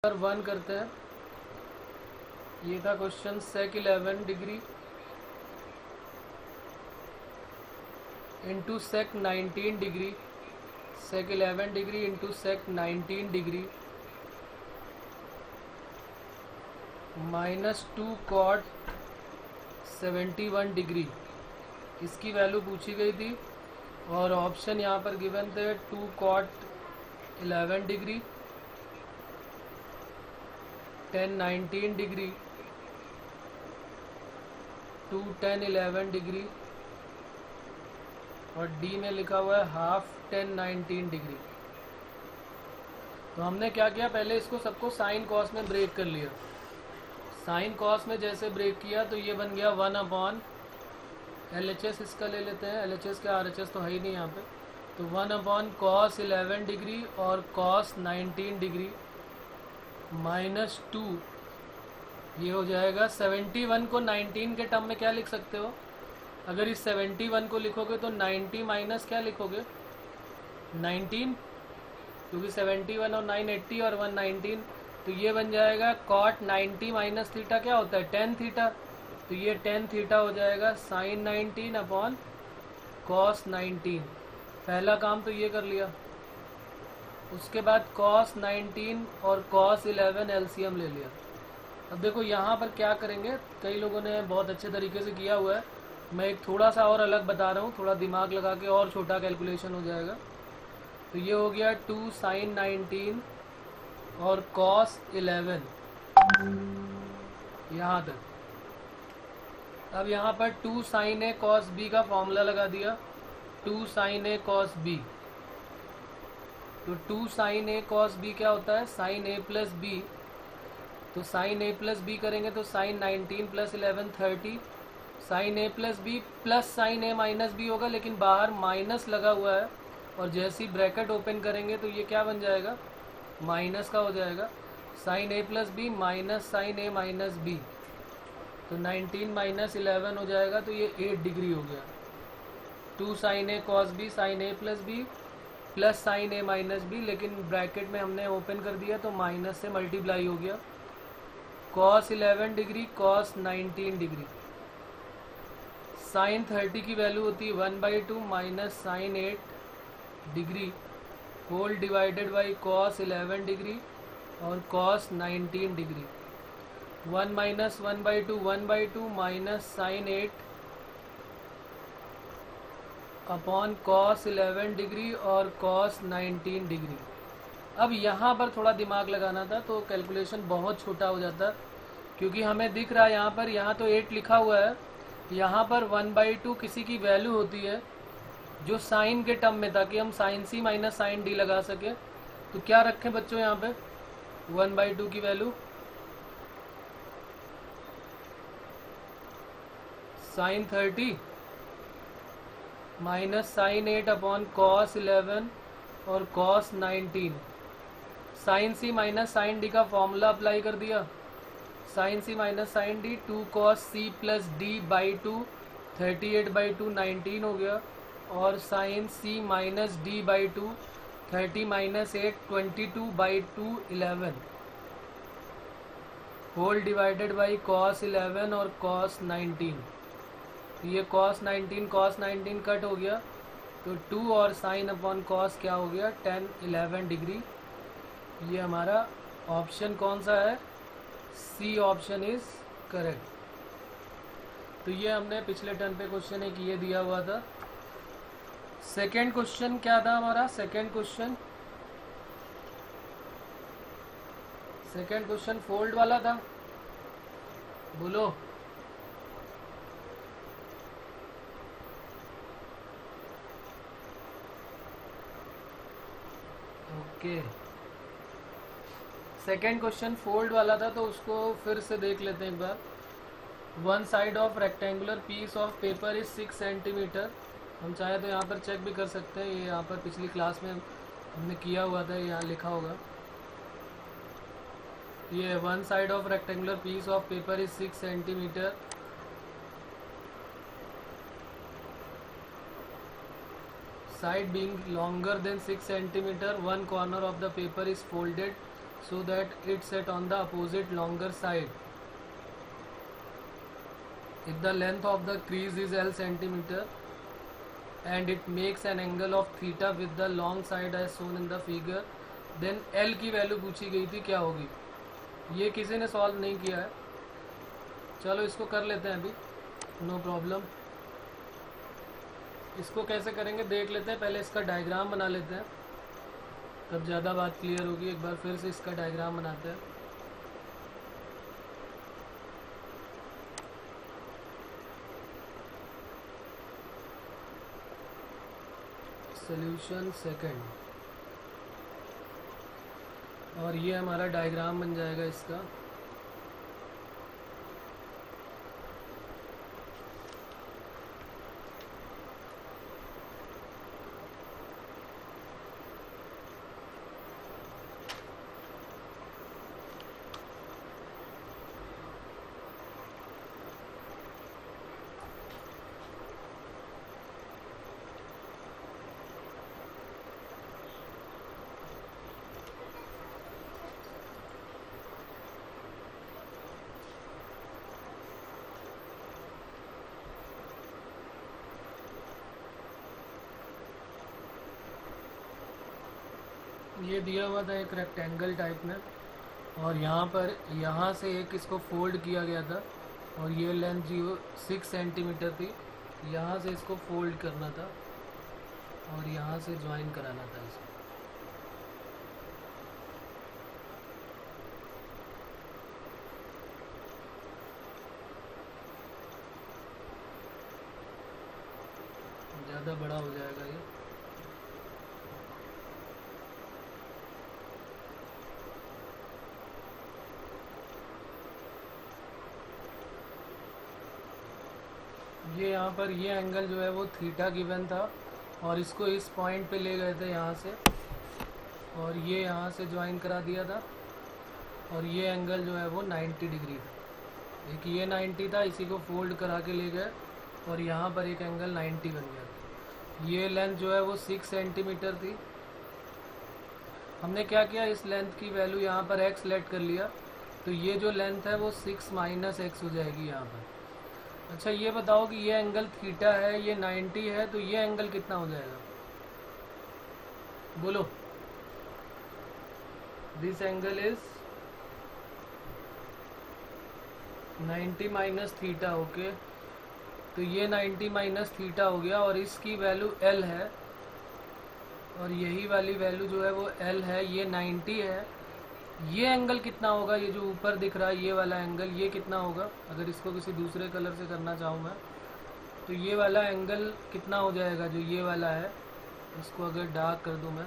Number 1 करते हैं। ये था question sec 11 degree into sec 19 degree, sec 11 degree into sec 19 degree -2 cot 71 degree, इसकी वैल्यू पूछी गई थी। और ऑप्शन यहाँ पर गिवन थे 2 कॉट 11 डिग्री, 10 19 डिग्री, 2 10 11 डिग्री, और डी में लिखा हुआ है हाफ 10 19 डिग्री। तो हमने क्या किया, पहले इसको सबको साइन कॉस में ब्रेक कर लिया। साइन कॉस में जैसे ब्रेक किया तो ये बन गया 1 एल एच एस, इसका ले लेते हैं। एल एच एस क्या, आर एच एस तो है ही नहीं यहाँ पे। तो 1 कॉस 11 डिग्री और कॉस 19 डिग्री -2, ये हो जाएगा 71 को 19 के टर्म में क्या लिख सकते हो? अगर इस 71 को लिखोगे तो 90 माइनस क्या लिखोगे? 19, क्योंकि 71 और 9 80 और 1 19, तो ये बन जाएगा कॉट 90 माइनस थीटा क्या होता है? Tan theta. तो ये टेन थीटा हो जाएगा साइन 19 अपॉन कॉस 19। पहला काम तो ये कर लिया। उसके बाद कॉस 19 और कॉस 11 एलसीएम ले लिया। अब देखो यहाँ पर क्या करेंगे, कई लोगों ने बहुत अच्छे तरीके से किया हुआ है, मैं एक थोड़ा सा और अलग बता रहा हूँ, थोड़ा दिमाग लगा के और छोटा कैलकुलेशन हो जाएगा। तो ये हो गया 2 साइन 19 और कॉस 11 यहाँ तक। अब यहाँ पर 2 साइन ए कॉस बी का फॉर्मूला लगा दिया, 2 साइन ए कॉस बी। तो 2 साइन ए कॉस बी क्या होता है? साइन ए प्लस बी। तो साइन ए प्लस बी करेंगे तो साइन 19 प्लस 11 30, साइन ए प्लस बी प्लस साइन ए माइनस बी होगा, लेकिन बाहर माइनस लगा हुआ है, और जैसे ही ब्रैकेट ओपन करेंगे तो ये क्या बन जाएगा? माइनस का हो जाएगा। साइन ए प्लस बी माइनस साइन ए माइनस बी, तो 19 माइनस 11 हो जाएगा, तो ये 8 डिग्री हो गया। 2 साइन ए कॉस बी साइन ए प्लस बी प्लस साइन ए माइनस बी, लेकिन ब्रैकेट में हमने ओपन कर दिया तो माइनस से मल्टीप्लाई हो गया। Cos 11 degree cos 19 degree, sine 30 की वैल्यू होती है 1/2 minus sine 8 degree whole divided by cos 11 degree और cos 19 degree. 1 minus 1/2 minus sine 8 upon cos 11 degree और कॉस 19 डिग्री। अब यहाँ पर थोड़ा दिमाग लगाना था, तो कैलकुलेशन बहुत छोटा हो जाता, क्योंकि हमें दिख रहा है यहाँ पर, यहाँ तो 8 लिखा हुआ है, यहाँ पर 1/2 किसी की वैल्यू होती है जो साइन के टर्म में, ताकि हम sign C minus sine D लगा सके। तो क्या रखें बच्चों यहाँ पे 1/2 की value? Sine 30 minus sine 8 upon cos 11 और cos 19। Sine C minus sine D का फॉर्मूला अप्लाई कर दिया। Sine C minus sine D 2 cos C plus D by 2, 38/2 19 हो गया। और sine C minus D by 2, 30 minus 8 22/2 11 whole divided by cos 11 और cos 19। ये cos 19 cut हो गया, तो 2 और साइन अपॉन कॉस क्या हो गया? 10 11 डिग्री। ये हमारा ऑप्शन कौन सा है? C option is correct. तो ये हमने पिछले टर्न पे क्वेश्चन एक ये दिया हुआ था। सेकेंड क्वेश्चन क्या था हमारा? सेकेंड क्वेश्चन फोल्ड वाला था, बोलो। ओके, सेकेंड क्वेश्चन फोल्ड वाला था, तो उसको फिर से देख लेते हैं एक बार। One side of rectangular piece of paper is 6 centimetre. हम चाहे तो यहाँ पर चेक भी कर सकते हैं, ये यहाँ पर पिछली क्लास में हमने किया हुआ था, यहाँ लिखा होगा। ये one side of rectangular piece of paper is 6 centimetre. Side being longer than 6 centimeter, one corner of the paper is folded so that it set on the opposite longer side. If the length of the crease is L centimeter and it makes an angle of theta with the long side as shown in the figure, then L की value पूछी गई थी क्या होगी. ये किसी ने solve नहीं किया है. चलो इसको कर लेते हैं अभी, नो प्रॉब्लम. इसको कैसे करेंगे देख लेते हैं. पहले इसका डायग्राम बना लेते हैं, तब ज़्यादा बात क्लियर होगी. एक बार फिर से इसका डायग्राम बनाते हैं. सॉल्यूशन सेकंड, और ये हमारा डायग्राम बन जाएगा इसका. ये दिया हुआ था एक रेक्टेंगल टाइप में, और यहाँ पर यहाँ से एक इसको फोल्ड किया गया था, और ये लेंथ 6 सेंटीमीटर थी. यहाँ से इसको फोल्ड करना था और यहाँ से ज्वाइन कराना था इसको. ज़्यादा बड़ा हो जाएगा ये. ये यहाँ पर ये एंगल जो है वो थीटा गिवन था, और इसको इस पॉइंट पे ले गए थे यहाँ से, और ये यहाँ से ज्वाइन करा दिया था, और ये एंगल जो है वो 90 डिग्री था. एक ये 90 था, इसी को फोल्ड करा के ले गए, और यहाँ पर एक एंगल 90 बन गया. ये लेंथ जो है वो 6 सेंटीमीटर थी. हमने क्या किया, इस लेंथ की वैल्यू यहाँ पर x लेट कर लिया, तो ये जो लेंथ है वो 6 माइनस x हो जाएगी यहाँ पर. अच्छा ये बताओ कि ये एंगल थीटा है, ये 90 है, तो ये एंगल कितना हो जाएगा, बोलो. This angle is 90 minus theta. Okay, तो ये 90 माइनस थीटा हो गया, और इसकी वैल्यू L है, और यही वाली वैल्यू जो है वो L है. ये 90 है. ये एंगल कितना होगा, ये जो ऊपर दिख रहा है ये वाला एंगल, ये कितना होगा. अगर इसको किसी दूसरे कलर से करना चाहूँ मैं, तो ये वाला एंगल कितना हो जाएगा, जो ये वाला है, इसको अगर डार्क कर दूँ मैं,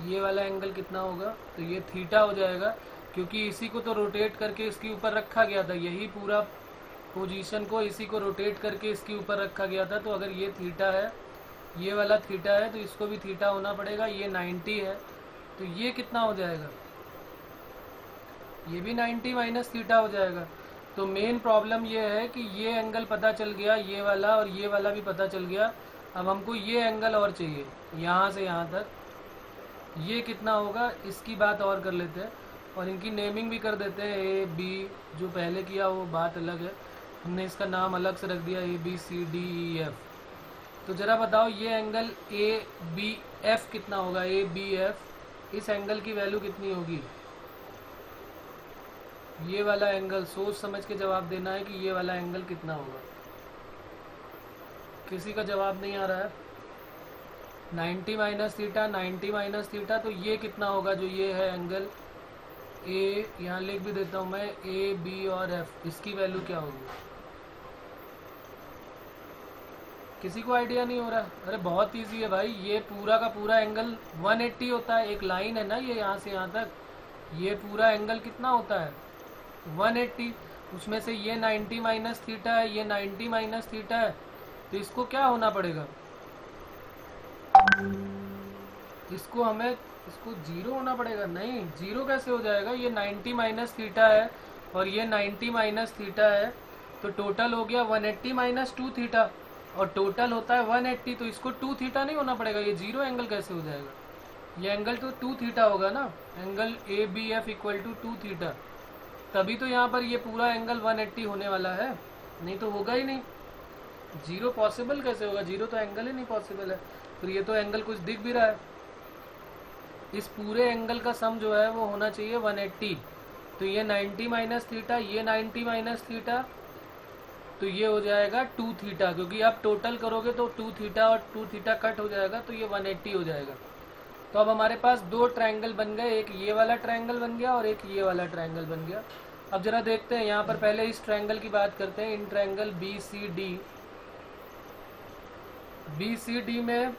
ये वाला एंगल कितना होगा, तो ये थीटा हो जाएगा, क्योंकि इसी को तो रोटेट करके इसके ऊपर रखा गया था. यही पूरा पोजीशन को इसी को रोटेट करके इसके ऊपर रखा गया था. तो अगर ये थीटा है, ये वाला थीटा है, तो इसको भी थीटा होना पड़ेगा. ये 90 है, तो ये कितना हो जाएगा, ये भी 90 माइनस थीटा हो जाएगा. तो मेन प्रॉब्लम ये है कि ये एंगल पता चल गया, ये वाला और ये वाला भी पता चल गया. अब हमको ये एंगल और चाहिए, यहाँ से यहाँ तक. ये कितना होगा, इसकी बात और कर लेते हैं, और इनकी नेमिंग भी कर देते हैं. ए बी जो पहले किया वो बात अलग है, हमने इसका नाम अलग से रख दिया, ABCDEF. तो ज़रा बताओ ये एंगल ABF कितना होगा. ABF, इस एंगल की वैल्यू कितनी होगी. ये वाला एंगल सोच समझ के जवाब देना है कि ये वाला एंगल कितना होगा. किसी का जवाब नहीं आ रहा है. 90 माइनस थीटा, 90 माइनस थीटा, तो ये कितना होगा, जो ये है एंगल ए, यहाँ लिख भी देता हूँ मैं, AB और F, इसकी वैल्यू क्या होगी. किसी को आइडिया नहीं हो रहा. अरे बहुत इजी है भाई. ये पूरा का पूरा एंगल 180 होता है. एक लाइन है ना ये यहाँ से यहाँ तक, ये पूरा एंगल कितना होता है, 180. उसमें से ये 90 माइनस थीटा है, ये 90 माइनस थीटा है, तो इसको क्या होना पड़ेगा, इसको हमें इसको 0 होना पड़ेगा. नहीं, 0 कैसे हो जाएगा, ये 90 माइनस थीटा है और ये 90 माइनस थीटा है, तो टोटल हो गया 180 माइनस 2 थीटा, और टोटल होता है 180, तो इसको 2 थीटा नहीं होना पड़ेगा. ये 0 एंगल कैसे हो जाएगा, ये एंगल तो 2 थीटा होगा ना, angle A B F equal to 2 theta, तभी तो यहाँ पर ये पूरा एंगल 180 होने वाला है, नहीं तो होगा ही नहीं। जीरो पॉसिबल कैसे होगा, जीरो तो एंगल ही नहीं पॉसिबल है। फिर ये तो एंगल कुछ दिख भी रहा है, इस पूरे एंगल का सम जो है वो होना चाहिए 180। तो ये 90 माइनस थीटा, ये 90 माइनस थीटा, तो ये हो जाएगा 2 थीटा, क्योंकि आप टोटल करोगे तो 2 थीटा और 2 थीटा कट हो जाएगा, तो ये 180 हो जाएगा। तो अब हमारे पास दो ट्रायंगल बन गए, एक ये वाला ट्रायंगल बन गया और एक ये वाला ट्रायंगल बन गया। अब जरा देखते हैं, यहाँ पर पहले इस ट्रायंगल की बात करते हैं, in triangle B C D में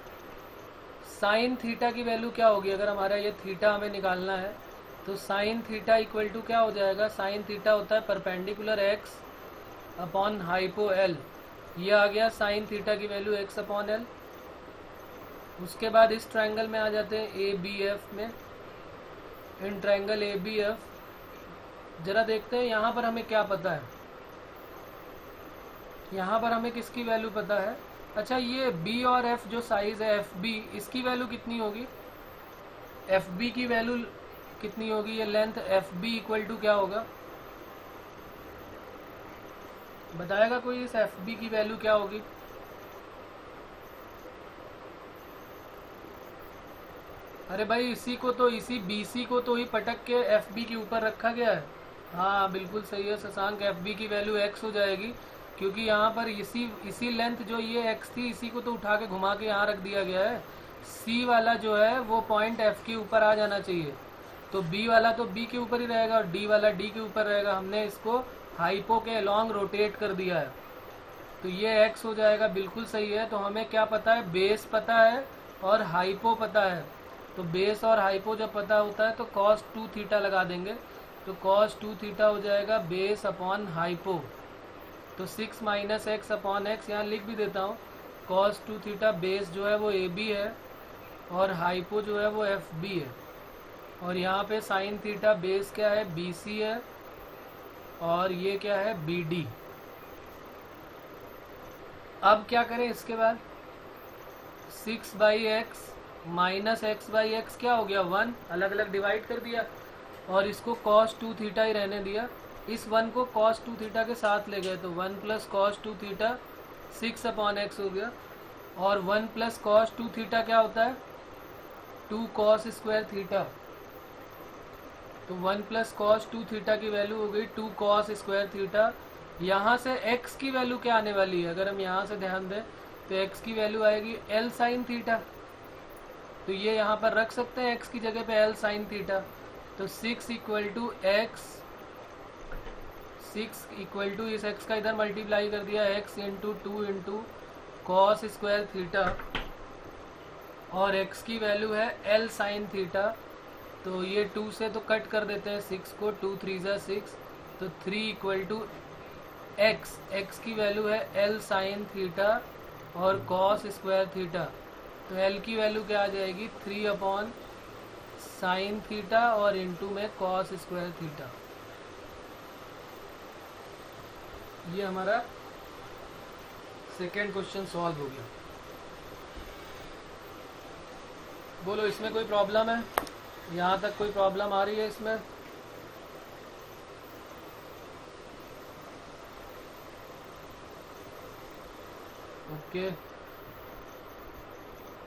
साइन थीटा की वैल्यू क्या होगी, अगर हमारा ये थीटा हमें निकालना है तो साइन थीटा इक्वल टू क्या हो जाएगा, साइन थीटा होता है perpendicular x upon hypo L, ये आ गया साइन थीटा की वैल्यू एक्स अपॉन एल। उसके बाद इस ट्रायंगल में आ जाते हैं ए बी एफ में, in triangle A B F जरा देखते हैं यहाँ पर हमें क्या पता है, यहाँ पर हमें किसकी वैल्यू पता है। अच्छा, ये बी और एफ जो साइज है एफ बी, इसकी वैल्यू कितनी होगी, एफ बी की वैल्यू कितनी होगी, ये length F B equal to क्या होगा, बताएगा कोई इस एफ बी की वैल्यू क्या होगी। अरे भाई इसी को तो, इसी BC को तो ही पटक के FB के ऊपर रखा गया है। हाँ बिल्कुल सही है शशांक, FB की वैल्यू x हो जाएगी, क्योंकि यहाँ पर इसी लेंथ जो ये x थी, इसी को तो उठा के घुमा के यहाँ रख दिया गया है। C वाला जो है वो पॉइंट F के ऊपर आ जाना चाहिए, तो B वाला तो B के ऊपर ही रहेगा और D वाला D के ऊपर रहेगा। हमने इसको हाइपो के अलॉन्ग रोटेट कर दिया है, तो ये x हो जाएगा, बिल्कुल सही है। तो हमें क्या पता है, बेस पता है और हाइपो पता है। तो बेस और हाइपो जब पता होता है तो cos 2 थीटा लगा देंगे, तो cos 2 थीटा हो जाएगा बेस अपॉन हाइपो, तो 6 माइनस एक्स अपॉन एक्स, यहाँ लिख भी देता हूँ। cos 2 थीटा बेस जो है वो ए बी है और हाइपो जो है वो एफ बी है, और यहाँ पे साइन थीटा बेस क्या है, बी सी है और ये क्या है, बी डी। अब क्या करें इसके बाद, 6 by x minus x by x क्या हो गया, 1, अलग अलग डिवाइड कर दिया और इसको cos 2 थीटा ही रहने दिया। इस 1 को cos 2 थीटा के साथ ले गए, तो 1 plus cos 2 theta 6 upon x हो गया, और 1 प्लस cos 2 थीटा क्या होता है, 2 cos स्क्वायर थीटा, तो 1 प्लस cos 2 थीटा की वैल्यू हो गई 2 cos स्क्वायर थीटा। यहाँ से x की वैल्यू क्या आने वाली है, अगर हम यहाँ से ध्यान दें तो x की वैल्यू आएगी L साइन थीटा, तो ये यहाँ पर रख सकते हैं x की जगह पे L साइन थीटा। तो 6 equal to X, 6 equal to इस x का इधर मल्टीप्लाई कर दिया, x into 2 into cos square theta, और x की वैल्यू है L साइन थीटा। तो ये 2 से तो कट कर देते हैं 6 को, 2 3 जा 6, तो 3 इक्वल टू एक्स, x की वैल्यू है L साइन थीटा और कॉस स्क्वायर थीटा, तो L की वैल्यू क्या आ जाएगी, 3 अपॉन साइन थीटा और इंटू में कॉस स्क्वायर थीटा। ये हमारा सेकेंड क्वेश्चन सॉल्व हो गया। बोलो इसमें कोई प्रॉब्लम है, यहाँ तक कोई प्रॉब्लम आ रही है इसमें? ओके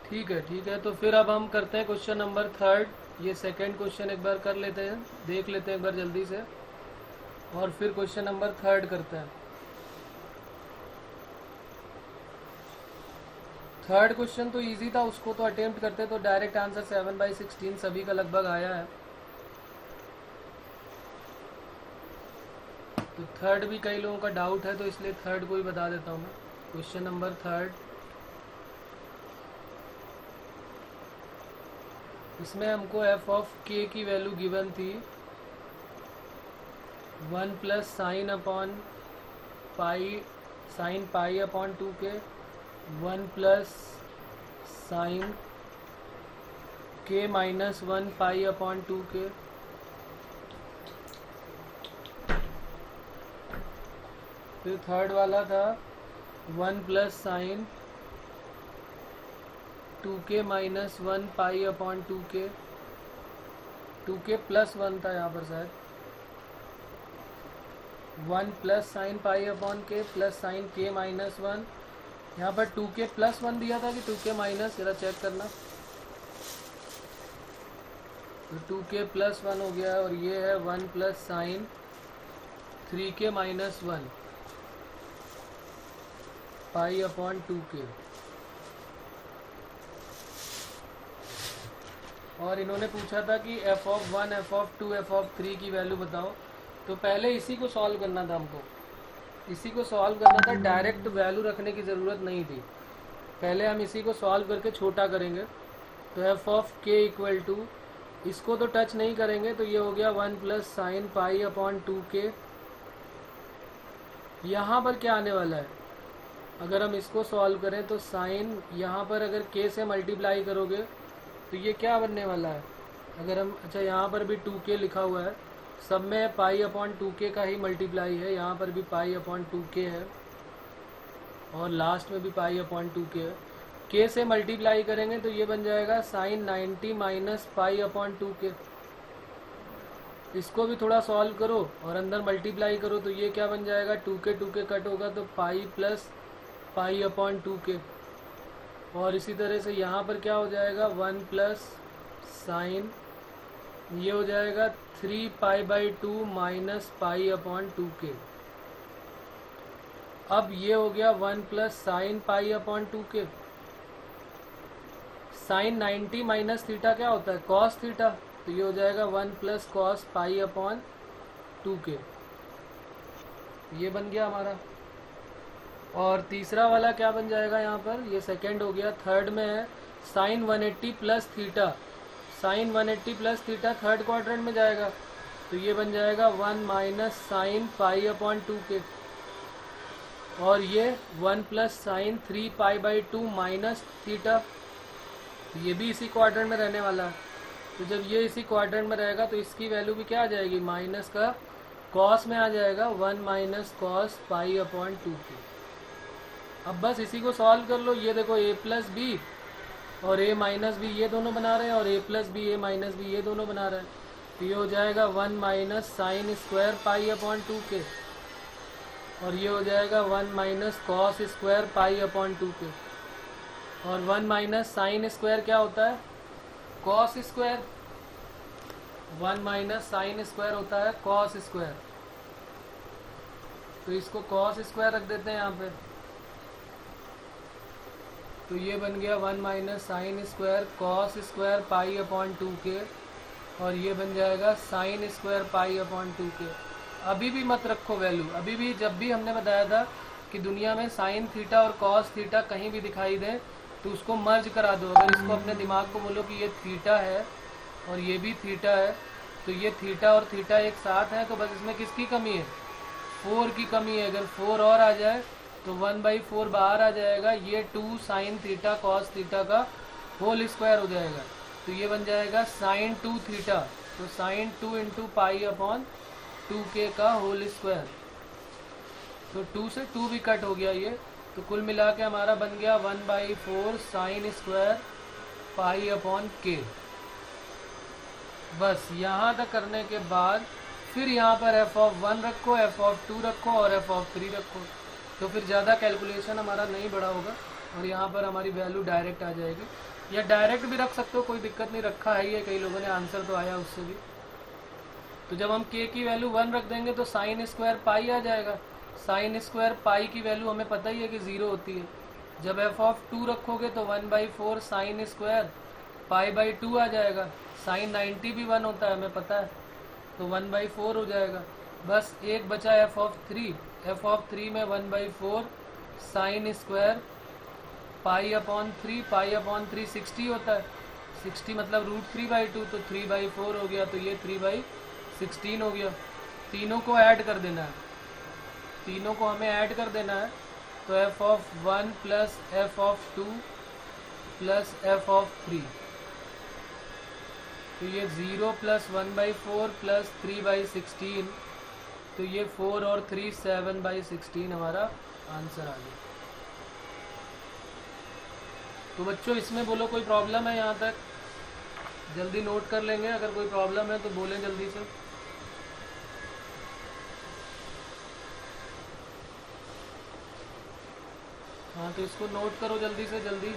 ठीक है, तो फिर अब हम करते हैं क्वेश्चन नंबर 3। ये सेकंड क्वेश्चन एक बार कर लेते हैं, देख लेते हैं एक बार जल्दी से, और फिर क्वेश्चन नंबर 3 करते हैं। थर्ड क्वेश्चन तो इजी था, उसको तो अटेम्प्ट करते तो डायरेक्ट आंसर 7/16 सभी का लगभग आया है। तो थर्ड भी कई लोगों का डाउट है, तो इसलिए थर्ड को ही बता देता हूँ मैं। क्वेश्चन नंबर 3, इसमें हमको एफ ऑफ के की वैल्यू गिवन थी 1 plus sine upon pi, sign pi upon 2k, 1 plus sign k minus 1 पाई अपॉन 2k, फिर थर्ड वाला था 1 प्लस साइन 2k माइनस 1 पाई अपॉन 2k, 2k प्लस 1 था यहाँ पर शायद, 1 प्लस साइन पाई अपॉन के प्लस साइन k माइनस 1। यहाँ पर 2k प्लस 1 दिया था कि 2k माइनस, जरा चेक करना। तो 2k प्लस 1 हो गया और ये है 1 प्लस साइन 3k माइनस 1 पाई अपॉन 2k। और इन्होंने पूछा था कि f(1), f(2), f(3) की वैल्यू बताओ। तो पहले इसी को सॉल्व करना था हमको, इसी को सॉल्व करना था, डायरेक्ट वैल्यू रखने की ज़रूरत नहीं थी। पहले हम इसी को सॉल्व करके छोटा करेंगे। तो f(k) इक्वल टू, इसको तो टच नहीं करेंगे, तो ये हो गया 1 plus sine pi upon 2k। यहाँ पर क्या आने वाला है, अगर हम इसको सॉल्व करें तो साइन यहाँ पर अगर k से मल्टीप्लाई करोगे तो ये क्या बनने वाला है, अगर हम, अच्छा यहाँ पर भी 2k लिखा हुआ है, सब में पाई अपॉन 2k का ही मल्टीप्लाई है, यहाँ पर भी पाई अपॉन 2k है और लास्ट में भी पाई अपॉन 2k है। k से मल्टीप्लाई करेंगे तो ये बन जाएगा sign 90 minus pi upon 2k। इसको भी थोड़ा सॉल्व करो और अंदर मल्टीप्लाई करो तो ये क्या बन जाएगा, 2k कट होगा तो pi plus pi upon 2k। और इसी तरह से यहाँ पर क्या हो जाएगा, 1 प्लस साइन, ये हो जाएगा 3 pi by 2 minus pi upon 2k। अब ये हो गया 1 plus sine pi upon 2k। Sine 90 minus theta क्या होता है, कॉस थीटा, तो ये हो जाएगा 1 plus cos pi upon 2k। ये बन गया हमारा। और तीसरा वाला क्या बन जाएगा यहाँ पर, ये सेकंड हो गया। थर्ड में है sine 180 plus theta, sine 180 plus theta third quadrant में जाएगा, तो ये बन जाएगा 1 minus sign pi upon 2k। और ये 1 plus sign 3 pi by 2 minus theta, ये भी इसी क्वाड्रेंट में रहने वाला है। तो जब ये इसी क्वाड्रेंट में रहेगा तो इसकी वैल्यू भी क्या आ जाएगी, माइनस का कॉस में आ जाएगा, 1 minus cos pi upon 2k। अब बस इसी को सॉल्व कर लो। ये देखो a प्लस बी और a माइनस बी ये दोनों बना रहे हैं, और a plus B a minus B ये दोनों बना रहे हैं, तो ये हो जाएगा 1 minus sine square pi upon 2k, और ये हो जाएगा 1 minus cos square pi upon 2k। और 1 माइनस साइन स्क्वायर क्या होता है, cos square, 1 minus sine square होता है कॉस स्क्वायर, तो इसको कॉस स्क्वायर रख देते हैं यहाँ पे। तो ये बन गया 1 minus sine square cos square pi upon 2k, और ये बन जाएगा sine square pi upon 2k। अभी भी मत रखो वैल्यू, अभी भी जब भी हमने बताया था कि दुनिया में साइन थीटा और कॉस थीटा कहीं भी दिखाई दे तो उसको मर्ज करा दो। अगर इसको अपने दिमाग को बोलो कि ये थीटा है और ये भी थीटा है, तो ये थीटा और थीटा एक साथ है, तो बस इसमें किसकी कमी है, 4 की कमी है। अगर 4 और आ जाए तो 1/4 बाहर आ जाएगा, ये 2 साइन थीटा कॉस थीटा का होल स्क्वायर हो जाएगा, तो ये बन जाएगा साइन 2 थीटा, तो sine 2 into pi upon 2k का होल स्क्वायर। तो 2 से 2 भी कट हो गया ये, तो कुल मिला के हमारा बन गया 1/4 sine square pi upon k। बस यहाँ तक करने के बाद फिर यहाँ पर f(1) रखो, f(2) रखो और f(3) रखो, तो फिर ज़्यादा कैलकुलेशन हमारा नहीं बड़ा होगा और यहाँ पर हमारी वैल्यू डायरेक्ट आ जाएगी। या डायरेक्ट भी रख सकते हो, कोई दिक्कत नहीं, रखा है ये, कई लोगों ने आंसर तो आया उससे भी। तो जब हम k की वैल्यू 1 रख देंगे तो साइन स्क्वायर पाई आ जाएगा। साइन स्क्वायर पाई की वैल्यू हमें पता ही है कि 0 होती है। जब f(2) रखोगे तो 1/4 साइन स्क्वायर पाई बाई 2 आ जाएगा। साइन 90 भी 1 होता है हमें पता है, तो 1/4 हो जाएगा। बस एक बचा f(3), f(3) में 1/4 sine square pi upon 3, pi upon 3 60 होता है, 60 मतलब √3/2, तो 3/4 हो गया, तो ये 3/16 हो गया। तीनों को ऐड कर देना है, तीनों को हमें ऐड कर देना है, तो f(1) plus f(2) plus f(3), तो ये 0 प्लस 1/4 प्लस 3/16, तो ये 4 और 3 7/16 हमारा आंसर आ गया। तो बच्चों इसमें बोलो कोई प्रॉब्लम है यहाँ तक? जल्दी नोट कर लेंगे, अगर कोई प्रॉब्लम है तो बोलें जल्दी से। हाँ तो इसको नोट करो जल्दी से जल्दी।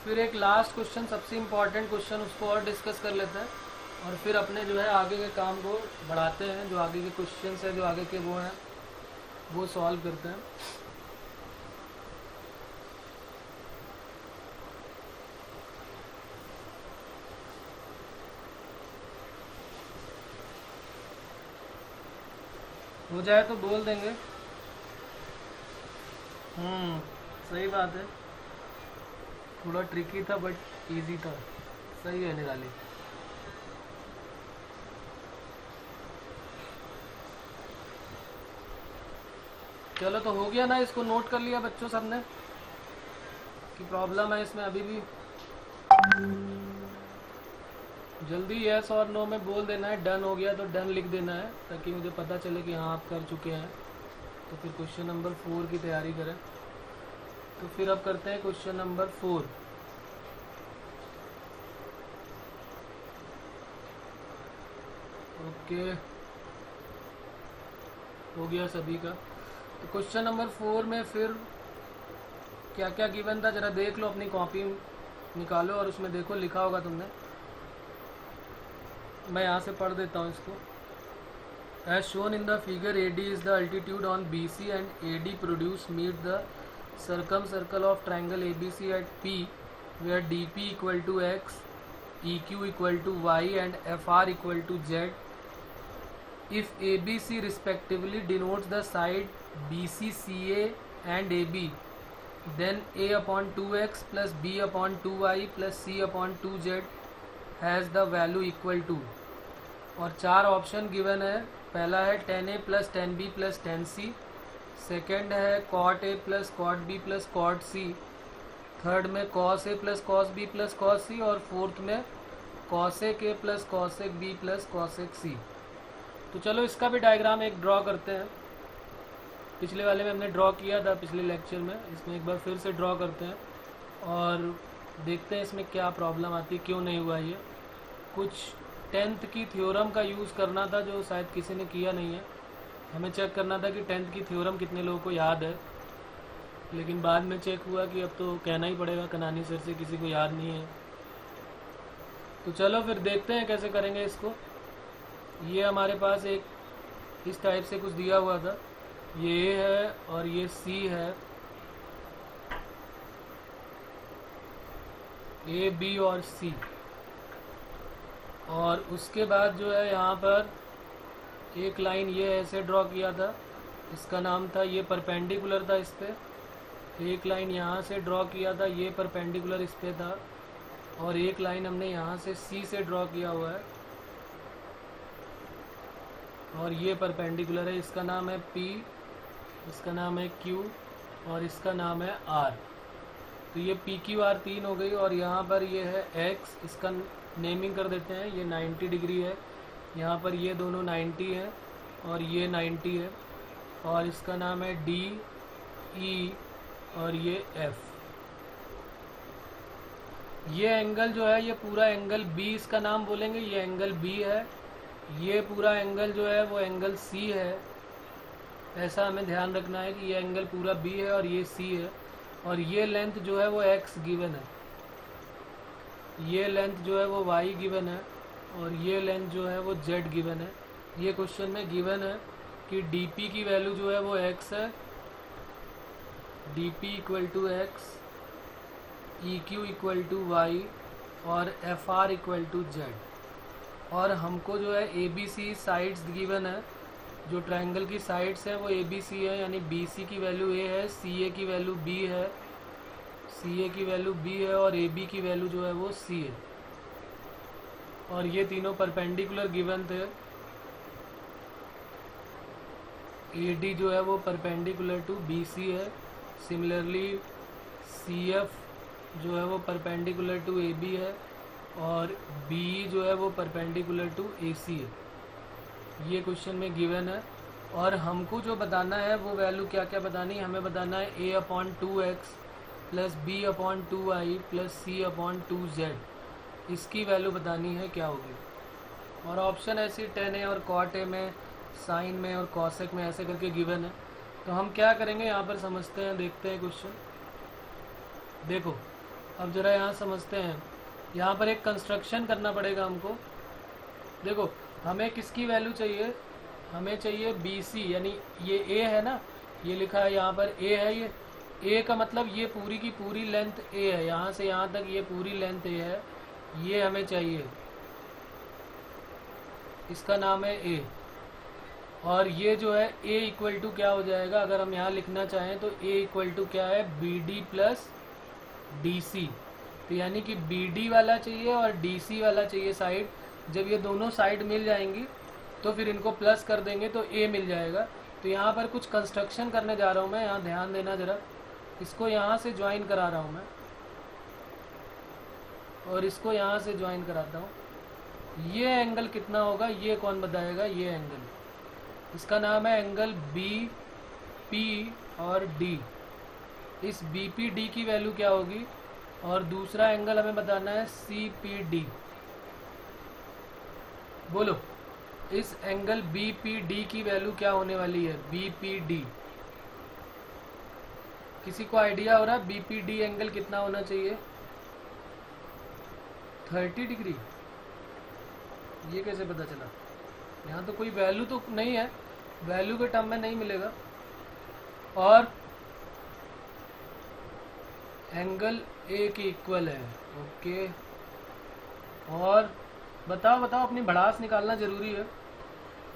फिर एक लास्ट क्वेश्चन, सबसे इम्पॉर्टेंट क्वेश्चन, उसको और डिस्कस कर लेते हैं और फिर अपने जो है आगे के काम को बढ़ाते हैं। जो आगे के क्वेश्चंस हैं, जो आगे के वो हैं, वो सॉल्व करते हैं। हो जाए तो बोल देंगे। सही बात है, थोड़ा ट्रिकी था बट इजी था। सही है निराली। चलो तो हो गया ना, इसको नोट कर लिया बच्चों सबने कि प्रॉब्लम है इसमें अभी भी? जल्दी यस और नो में बोल देना है। डन हो गया तो डन लिख देना है ताकि मुझे पता चले कि हाँ आप कर चुके हैं। तो फिर क्वेश्चन नंबर 4 की तैयारी करें। तो फिर अब करते हैं क्वेश्चन नंबर 4। ओके, हो गया सभी का। तो क्वेश्चन नंबर 4 में फिर क्या क्या गिवन था जरा देख लो, अपनी कॉपी निकालो और उसमें देखो लिखा होगा तुमने। मैं यहाँ से पढ़ देता हूँ इसको। As shown in the figure, AD is the altitude on BC and AD produced meet the circumcircle of triangle ABC at P, where DP equal to X, EQ equal to Y and FR equal to Z. If ABC respectively denotes the side BC, CA and AB, then A upon 2X plus B upon 2Y plus C upon 2Z has the value equal to। और 4 option given है। पहला है 10A plus 10B plus 10C, second है cot A plus cot B plus cot C, third में cos A plus cos B plus cos C और fourth में cosec A plus cosec B plus cosec C। तो चलो इसका भी diagram एक draw करते हैं। पिछले वाले में हमने ड्रॉ किया था पिछले लेक्चर में, इसमें एक बार फिर से ड्रॉ करते हैं और देखते हैं इसमें क्या प्रॉब्लम आती है, क्यों नहीं हुआ ये। कुछ 10th की थ्योरम का यूज़ करना था जो शायद किसी ने किया नहीं है। हमें चेक करना था कि 10th की थ्योरम कितने लोगों को याद है, लेकिन बाद में चेक हुआ कि अब तो कहना ही पड़ेगा कनानी सर से, किसी को याद नहीं है। तो चलो फिर देखते हैं कैसे करेंगे इसको। ये हमारे पास एक इस टाइप से कुछ दिया हुआ था, ये A है और ये C है, A B और C। और उसके बाद जो है यहाँ पर एक लाइन ये ऐसे ड्रॉ किया था, इसका नाम था, ये परपेंडिकुलर था इस पर। एक लाइन यहाँ से ड्रॉ किया था, ये परपेंडिकुलर इस पर था। और एक लाइन हमने यहाँ से C से ड्रॉ किया हुआ है और ये परपेंडिकुलर है। इसका नाम है P, इसका नाम है Q और इसका नाम है R। तो ये PQR 3 हो गई। और यहाँ पर ये है X, इसका नेमिंग कर देते हैं, ये 90 डिग्री है। यहाँ पर ये दोनों 90 हैं और ये 90 है। और इसका नाम है D, E और ये F। ये एंगल जो है ये पूरा एंगल B, इसका नाम बोलेंगे, ये एंगल B है। ये पूरा एंगल जो है वो एंगल C है। ऐसा हमें ध्यान रखना है कि ये एंगल पूरा B है और ये C है। और ये लेंथ जो है वो X गिवन है, ये लेंथ जो है वो Y गिवन है और ये लेंथ जो है वो Z गिवन है। ये क्वेश्चन में गिवन है कि DP की वैल्यू जो है वो X है, DP equal to X, EQ equal to Y और FR इक्वल टू Z। और हमको जो है ABC साइड्स गिवन है, जो ट्रायंगल की साइड्स है वो ABC है, यानी BC की वैल्यू A है, CA की वैल्यू B है, CA की वैल्यू B है और AB की वैल्यू जो है वो C है। और ये तीनों परपेंडिकुलर गिवन थे। AD जो है वो परपेंडिकुलर टू BC है। सिमिलरली CF जो है वो परपेंडिकुलर टू AB है और BE जो है वो परपेंडिकुलर टू AC है। ये क्वेश्चन में गिवन है। और हमको जो बताना है वो वैल्यू क्या क्या बतानी है, हमें बताना है a/2x plus b/2i plus c/2z, इसकी वैल्यू बतानी है क्या होगी। और ऑप्शन ऐसी tan a और cot a में, साइन में और cosec में ऐसे करके गिवन है। तो हम क्या करेंगे यहाँ पर समझते हैं, देखते हैं क्वेश्चन। देखो अब ज़रा यहाँ समझते हैं, यहाँ पर एक कंस्ट्रक्शन करना पड़ेगा हमको। देखो हमें किसकी वैल्यू चाहिए, हमें चाहिए BC, यानी ये A है ना, ये लिखा है यहाँ पर A है, ये A का मतलब ये पूरी की पूरी लेंथ A है, यहाँ से यहाँ तक ये पूरी लेंथ A है, ये हमें चाहिए, इसका नाम है A। और ये जो है A इक्वल टू क्या हो जाएगा, अगर हम यहाँ लिखना चाहें तो A इक्वल टू क्या है, BD प्लस DC। तो यानी कि BD वाला चाहिए और DC वाला चाहिए साइड। जब ये दोनों साइड मिल जाएंगी तो फिर इनको प्लस कर देंगे तो A मिल जाएगा। तो यहाँ पर कुछ कंस्ट्रक्शन करने जा रहा हूँ मैं, यहाँ ध्यान देना ज़रा। इसको यहाँ से ज्वाइन करा रहा हूँ मैं और इसको यहाँ से ज्वाइन कराता हूँ। ये एंगल कितना होगा ये कौन बताएगा, ये एंगल, इसका नाम है एंगल BP और D। इस BPD की वैल्यू क्या होगी, और दूसरा एंगल हमें बताना है CPD। बोलो इस एंगल BPD की वैल्यू क्या होने वाली है, BPD। किसी को आइडिया हो रहा है BPD एंगल कितना होना चाहिए, 30 डिग्री। ये कैसे पता चला, यहाँ तो कोई वैल्यू तो नहीं है, वैल्यू के टर्म में नहीं मिलेगा। और एंगल A के इक्वल है, ओके। और बताओ बताओ, अपनी भड़ास निकालना ज़रूरी है,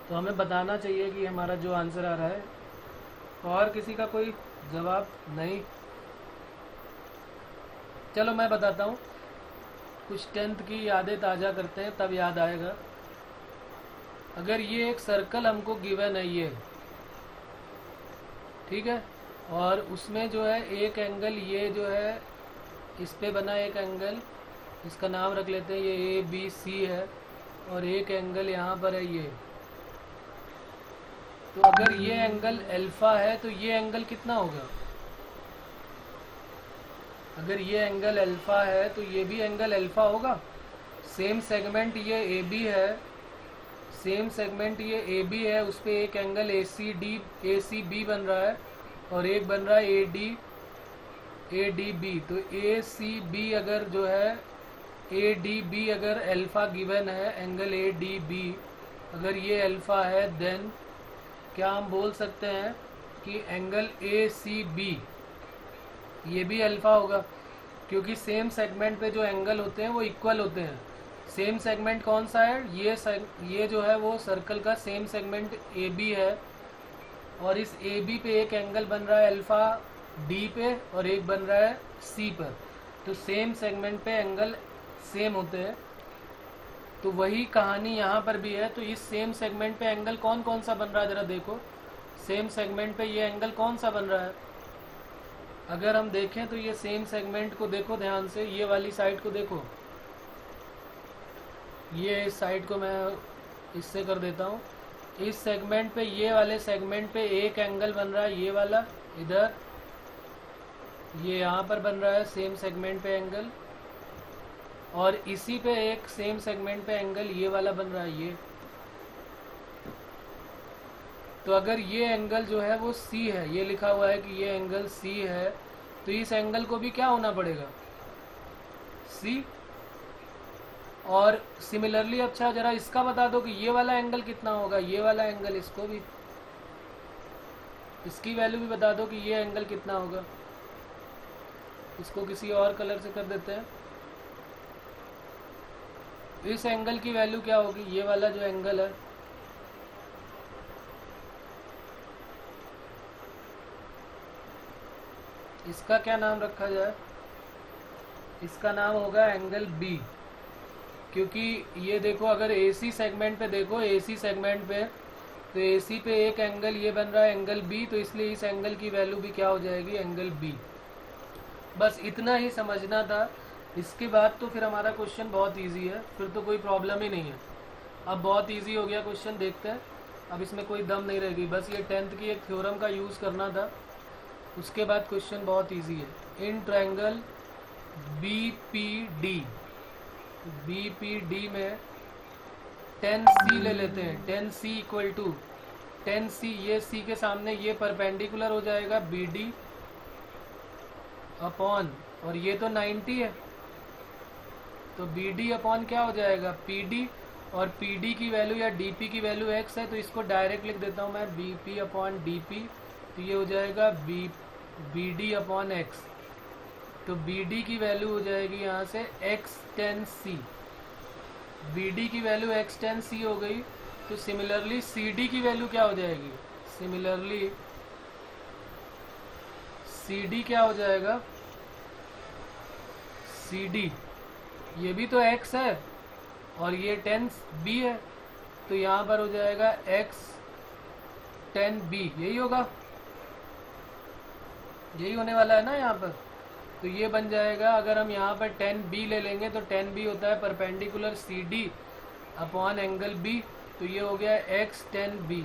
तो हमें बताना चाहिए कि हमारा जो आंसर आ रहा है। और किसी का कोई जवाब नहीं, चलो मैं बताता हूँ, कुछ 10th की यादें ताज़ा करते हैं तब याद आएगा। अगर ये एक सर्कल हमको गिवन है ये, ठीक है, और उसमें जो है एक एंगल ये जो है इस पे बना एक एंगल, इसका नाम रख लेते हैं ये ABC है, और एक एंगल यहाँ पर है ये। तो अगर ये एंगल अल्फा है तो ये एंगल कितना होगा, अगर ये एंगल अल्फा है तो ये भी एंगल अल्फा होगा। सेम सेगमेंट ये AB है, सेम सेगमेंट ये AB है, उस पर एक एंगल ACB बन रहा है और एक बन रहा है ADB। तो ACB अगर जो है ADB अगर अल्फा गिवन है, एंगल ADB अगर ये अल्फा है, देन क्या हम बोल सकते हैं कि एंगल ACB ये भी अल्फा होगा, क्योंकि सेम सेगमेंट पे जो एंगल होते हैं वो इक्वल होते हैं। सेम सेगमेंट कौन सा है, ये जो है वो सर्कल का सेम सेगमेंट AB है, और इस AB पे एक एंगल बन रहा है अल्फा D पे और एक बन रहा है C पर। तो सेम सेगमेंट पे एंगल सेम होते हैं, तो वही कहानी यहाँ पर भी है। तो इस सेम सेगमेंट पे एंगल कौन कौन सा बन रहा है, ज़रा देखो। सेम सेगमेंट पे ये एंगल कौन सा बन रहा है, अगर हम देखें तो ये सेम सेगमेंट को देखो ध्यान से, ये वाली साइड को देखो, ये इस साइड को मैं इससे कर देता हूँ। इस सेगमेंट पे, ये वाले सेगमेंट पे एक एंगल बन रहा है ये वाला इधर, ये यहाँ पर बन रहा है सेम सेगमेंट पे एंगल, और इसी पे एक सेम सेगमेंट पे एंगल ये वाला बन रहा है ये। तो अगर ये एंगल जो है वो C है, ये लिखा हुआ है कि ये एंगल C है, तो इस एंगल को भी क्या होना पड़ेगा, C। और सिमिलरली अच्छा जरा इसका बता दो कि ये वाला एंगल कितना होगा, ये वाला एंगल, इसको भी, इसकी वैल्यू भी बता दो कि ये एंगल कितना होगा। इसको किसी और कलर से कर देते हैं। इस एंगल की वैल्यू क्या होगी, ये वाला जो एंगल है, इसका क्या नाम रखा जाए, इसका नाम होगा एंगल B। क्योंकि ये देखो, अगर AC सेगमेंट पे देखो, AC सेगमेंट पे तो AC पे एक एंगल ये बन रहा है एंगल B, तो इसलिए इस एंगल की वैल्यू भी क्या हो जाएगी, एंगल B। बस इतना ही समझना था। इसके बाद तो फिर हमारा क्वेश्चन बहुत इजी है, फिर तो कोई प्रॉब्लम ही नहीं है। अब बहुत इजी हो गया क्वेश्चन, देखते हैं। अब इसमें कोई दम नहीं रहेगी, बस ये 10th की एक थ्योरम का यूज़ करना था। उसके बाद क्वेश्चन बहुत इजी है। इन ट्रायंगल BPD में 10C ले लेते हैं। 10C इक्वल टू 10C, ये C के सामने ये परपेंडिकुलर हो जाएगा BD अपॉन, और ये तो 90 है तो BD अपॉन क्या हो जाएगा PD, और PD की वैल्यू या DP की वैल्यू x है तो इसको डायरेक्ट लिख देता हूँ मैं BP अपॉन DP, तो ये हो जाएगा BD अपॉन x। तो BD की वैल्यू हो जाएगी यहाँ से x10C, BD की वैल्यू x10C हो गई। तो सिमिलरली CD की वैल्यू क्या हो जाएगी, सिमिलरली CD क्या हो जाएगा, CD ये भी तो x है और ये 10B है, तो यहाँ पर हो जाएगा x10B, यही होगा, यही होने वाला है ना यहाँ पर। तो ये बन जाएगा, अगर हम यहाँ पर 10B ले लेंगे तो 10B होता है perpendicular CD upon angle B, तो ये हो गया x10B।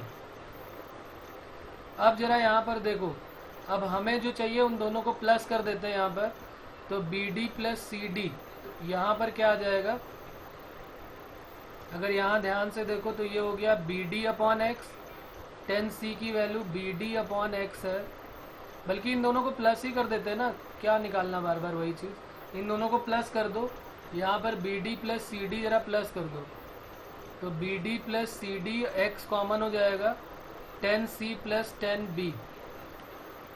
अब जरा यहाँ पर देखो, अब हमें जो चाहिए उन दोनों को प्लस कर देते हैं यहाँ पर, तो BD प्लस CD, यहाँ पर क्या आ जाएगा, अगर यहाँ ध्यान से देखो तो ये हो गया BD अपॉन x, 10C की वैल्यू BD अपॉन x है, बल्कि इन दोनों को प्लस ही कर देते हैं ना, क्या निकालना बार बार वही चीज़, इन दोनों को प्लस कर दो, यहाँ पर BD प्लस CD जरा प्लस कर दो, तो BD plus CD x common हो जाएगा 10C प्लस 10B,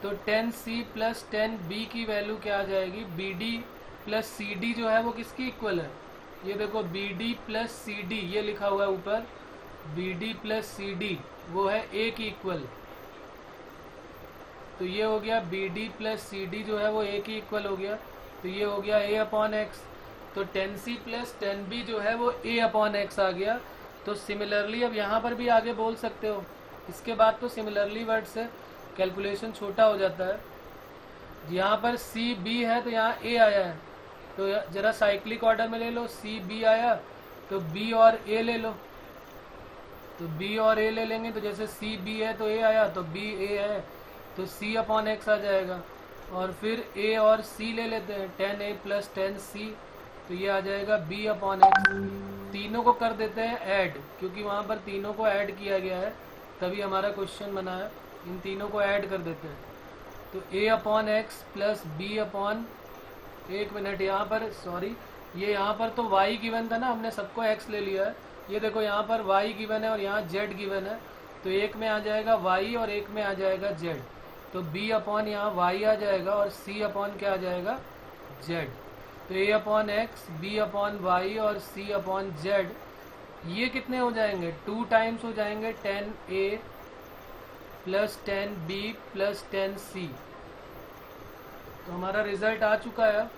तो 10C प्लस 10B की वैल्यू क्या आ जाएगी, BD प्लस CD जो है वो किसकी इक्वल है, ये देखो BD प्लस CD ये लिखा हुआ है ऊपर, BD प्लस CD वो है A की इक्वल, तो ये हो गया BD प्लस CD जो है वो A की इक्वल हो गया, तो ये हो गया A अपॉन x, तो 10C प्लस 10B जो है वो A अपॉन x आ गया। तो सिमिलरली अब यहाँ पर भी आगे बोल सकते हो, इसके बाद तो सिमिलरली वर्ड से कैलकुलेशन छोटा हो जाता है। यहाँ पर CB है तो यहाँ A आया है, तो जरा साइक्लिक ऑर्डर में ले लो, CB आया तो B और A ले लो, तो B और A ले लेंगे, तो जैसे CB है तो A आया तो B A है तो C अपॉन x आ जाएगा, और फिर A और C ले लेते हैं 10A प्लस 10C, तो ये आ जाएगा B अपॉन x। तीनों को कर देते हैं ऐड, क्योंकि वहाँ पर तीनों को ऐड किया गया है तभी हमारा क्वेश्चन बना है, इन तीनों को ऐड कर देते हैं, तो A upon x plus B upon, एक मिनट यहाँ पर सॉरी, ये यहाँ पर तो y गिवन था ना, हमने सबको x ले लिया है, ये देखो यहाँ पर y गिवन है और यहाँ z गिवन है, तो एक में आ जाएगा y और एक में आ जाएगा z, तो B अपॉन यहाँ y आ जाएगा और C अपॉन क्या आ जाएगा z, तो A upon x, B upon y और C अपॉन z, ये कितने हो जाएंगे, 2 टाइम्स हो जाएंगे 10A plus 10B plus 10C, तो हमारा रिजल्ट आ चुका है।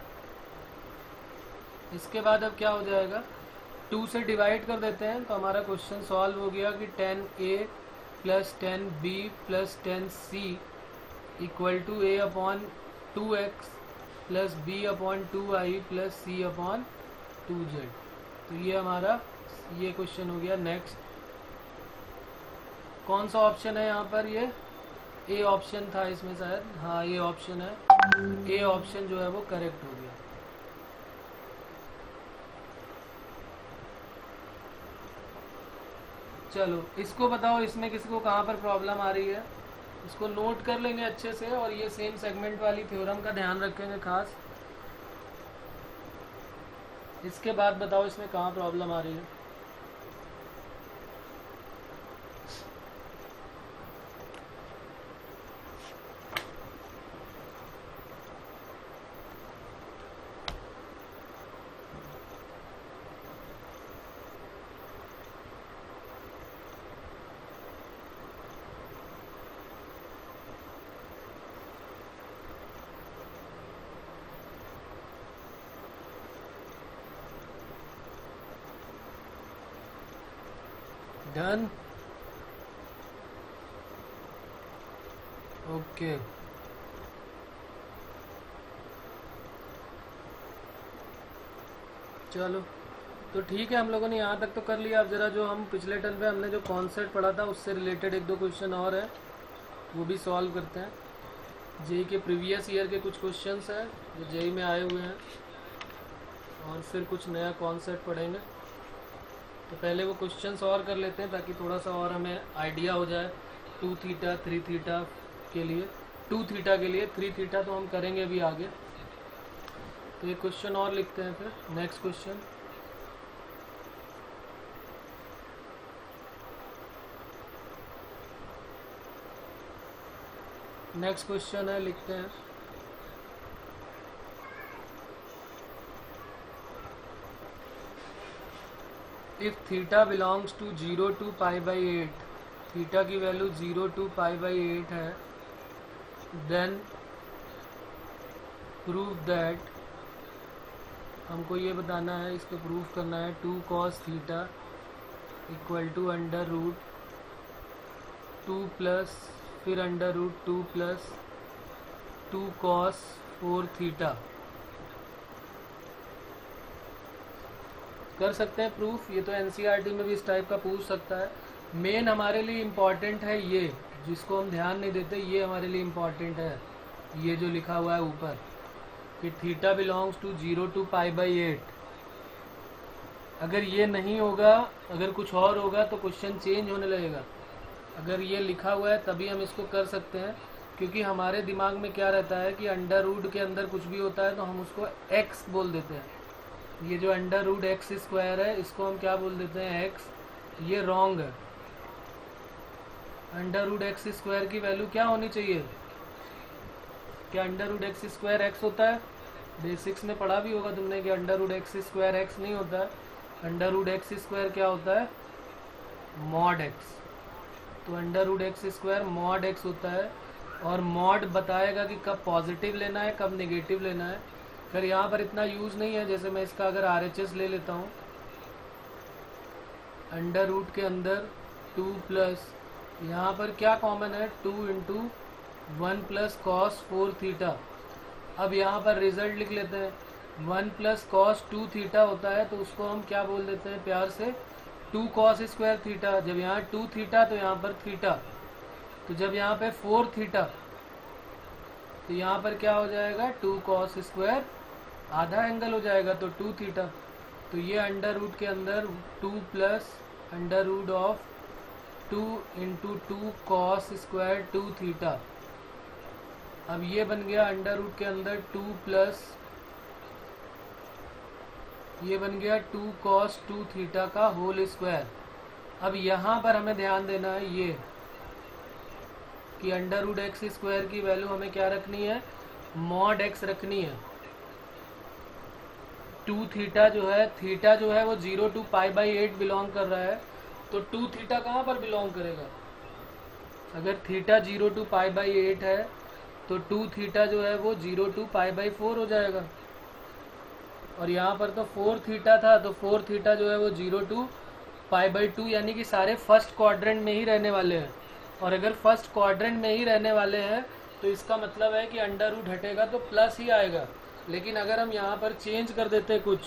इसके बाद अब क्या हो जाएगा, 2 से डिवाइड कर देते हैं तो हमारा क्वेश्चन सॉल्व हो गया कि 10A plus 10B plus 10C equal to A upon 2x plus B upon 2i plus C upon 2z। तो ये हमारा ये क्वेश्चन हो गया। नेक्स्ट कौन सा ऑप्शन है यहाँ पर, ये ए ऑप्शन था इसमें शायद, हाँ ये ऑप्शन है, ए ऑप्शन जो है वो करेक्ट हो गया। चलो इसको बताओ, इसमें किसी को कहाँ पर प्रॉब्लम आ रही है, इसको नोट कर लेंगे अच्छे से, और ये सेम सेगमेंट वाली थ्योरम का ध्यान रखेंगे खास। इसके बाद बताओ इसमें कहाँ प्रॉब्लम आ रही है। Done, okay. चलो तो ठीक है, हम लोगों ने यहाँ तक तो कर लिया। अब ज़रा जो हम पिछले टर्म पे हमने जो कॉन्सेप्ट पढ़ा था उससे रिलेटेड एक दो क्वेश्चन और है, वो भी सॉल्व करते हैं। जेई के प्रीवियस ईयर के कुछ क्वेश्चंस हैं जो जेई में आए हुए हैं, और फिर कुछ नया कॉन्सेप्ट पढ़ेंगे। तो पहले वो क्वेश्चंस और कर लेते हैं ताकि थोड़ा सा और हमें आइडिया हो जाए। 2 थीटा 3 थीटा के लिए, 2 थीटा के लिए, 3 थीटा तो हम करेंगे अभी आगे। तो एक क्वेश्चन और लिखते हैं फिर, नेक्स्ट क्वेश्चन। नेक्स्ट क्वेश्चन है, लिखते हैं। If theta belongs to 0 to π/8, theta की वैल्यू 0 to π/8 है, देन प्रूव दैट, हमको ये बताना है, इसको प्रूव करना है, 2 cos theta equal to √2 plus फिर √2 प्लस 2 cos 4 थीटा। कर सकते हैं प्रूफ, ये तो एनसीईआरटी में भी इस टाइप का पूछ सकता है। मेन हमारे लिए इम्पॉर्टेंट है ये, जिसको हम ध्यान नहीं देते, ये हमारे लिए इम्पॉर्टेंट है, ये जो लिखा हुआ है ऊपर कि थीटा बिलोंग्स टू 0 to π/8। अगर ये नहीं होगा, अगर कुछ और होगा तो क्वेश्चन चेंज होने लगेगा। अगर ये लिखा हुआ है तभी हम इसको कर सकते हैं, क्योंकि हमारे दिमाग में क्या रहता है कि अंडर रूट के अंदर कुछ भी होता है तो हम उसको एक्स बोल देते हैं। ये जो √x² है इसको हम क्या बोल देते हैं, एक्स। ये रॉन्ग है। √x² की वैल्यू क्या होनी चाहिए? क्या √x² एक्स होता है? बेसिक्स में पढ़ा भी होगा तुमने कि √x² एक्स नहीं होता है। √x² क्या होता है? Mod x. तो √x² मॉड एक्स होता है, और मॉड बताएगा कि कब पॉजिटिव लेना है कब नेगेटिव लेना है। फिर यहाँ पर इतना यूज़ नहीं है, जैसे मैं इसका अगर RHS ले लेता हूँ, अंडर रूट के अंदर 2 प्लस, यहाँ पर क्या कॉमन है, 2 × 1 प्लस cos 4 थीटा। अब यहाँ पर रिजल्ट लिख लेते हैं, 1 प्लस cos 2 थीटा होता है, तो उसको हम क्या बोल देते हैं प्यार से, 2 cos² थीटा। जब यहाँ 2 थीटा तो यहाँ पर थीटा, तो जब यहाँ पे 4 थीटा तो यहाँ पर क्या हो जाएगा, 2 cos², आधा एंगल हो जाएगा तो 2 थीटा। तो ये अंडर रूट के अंदर 2 प्लस √2 × 2 cos² 2 थीटा। अब ये बन गया अंडर रूट के अंदर 2 प्लस, ये बन गया 2 cos 2 थीटा का होल स्क्वायर। अब यहाँ पर हमें ध्यान देना है ये कि √x² की वैल्यू हमें क्या रखनी है, मॉड x रखनी है। 2 थीटा जो है वो 0 to π/8 बिलोंग कर रहा है, तो 2 थीटा कहाँ पर बिलोंग करेगा? अगर थीटा 0 to π/8 है तो 2 थीटा जो है वो 0 to π/4 हो जाएगा। और यहाँ पर तो 4 थीटा था, तो 4 थीटा जो है वो 0 to π/2, यानी कि सारे फर्स्ट क्वाड्रेंट में ही रहने वाले हैं। और अगर फर्स्ट क्वाड्रेंट में ही रहने वाले हैं तो इसका मतलब है कि अंडर रूट हटेगा तो प्लस ही आएगा। लेकिन अगर हम यहाँ पर चेंज कर देते कुछ,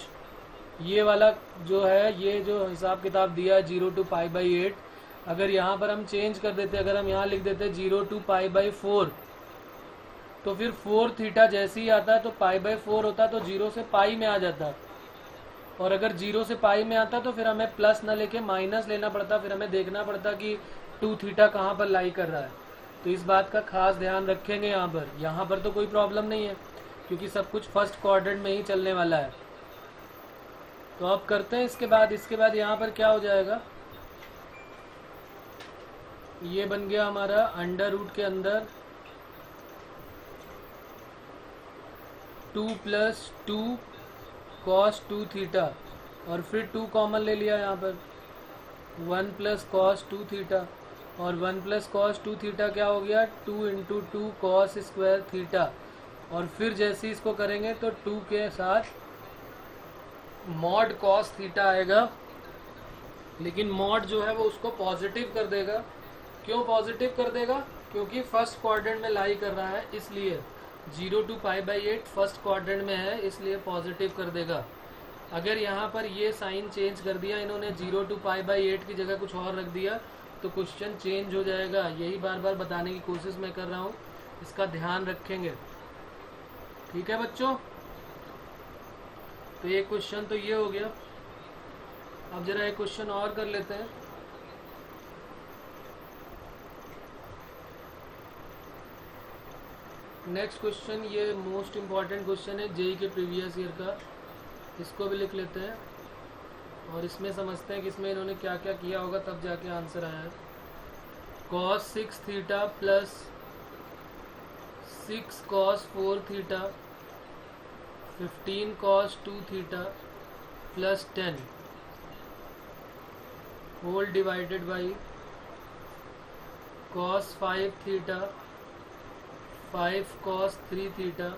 ये वाला जो है, ये जो हिसाब किताब दिया है 0 to π/8, अगर यहाँ पर हम चेंज कर देते, अगर हम यहाँ लिख देते 0 to π/4, तो फिर 4 थीटा जैसे ही आता है तो π/4 होता तो 0 से पाई में आ जाता, और अगर 0 से पाई में आता तो फिर हमें प्लस ना लेके माइनस लेना पड़ता, फिर हमें देखना पड़ता कि 2 थीटा कहाँ पर लाई कर रहा है। तो इस बात का खास ध्यान रखेंगे। यहाँ पर तो कोई प्रॉब्लम नहीं है क्योंकि सब कुछ फर्स्ट क्वाड्रेंट में ही चलने वाला है। तो अब करते हैं इसके बाद यहाँ पर क्या हो जाएगा, ये बन गया हमारा अंडर रूट के अंदर 2 + 2 cos 2 थीटा, और फिर 2 कॉमन ले लिया यहाँ पर, 1 + cos 2 थीटा, और 1 + cos 2 थीटा क्या हो गया, 2 × 2 cos² थीटा। और फिर जैसे ही इसको करेंगे तो 2 के साथ मॉड cos थीटा आएगा, लेकिन मॉड जो है वो उसको पॉजिटिव कर देगा। क्यों पॉजिटिव कर देगा? क्योंकि फर्स्ट क्वाड्रेंट में लाई कर रहा है, इसलिए 0 to π/8 फर्स्ट क्वाड्रेंट में है, इसलिए पॉजिटिव कर देगा। अगर यहाँ पर ये साइन चेंज कर दिया इन्होंने, 0 to π/8 की जगह कुछ और रख दिया तो क्वेश्चन चेंज हो जाएगा। यही बार बार बताने की कोशिश मैं कर रहा हूँ, इसका ध्यान रखेंगे। ठीक है बच्चों, तो ये क्वेश्चन तो ये हो गया। अब जरा एक क्वेश्चन और कर लेते हैं। नेक्स्ट क्वेश्चन, ये मोस्ट इम्पॉर्टेंट क्वेश्चन है जेई के प्रीवियस ईयर का, इसको भी लिख लेते हैं और इसमें समझते हैं कि इसमें इन्होंने क्या क्या किया होगा, तब जाके आंसर आया है। cos 6 theta plus 6 cos 4 theta 15 cos 2 theta plus 10 whole divided by cos 5 theta 5 cos 3 theta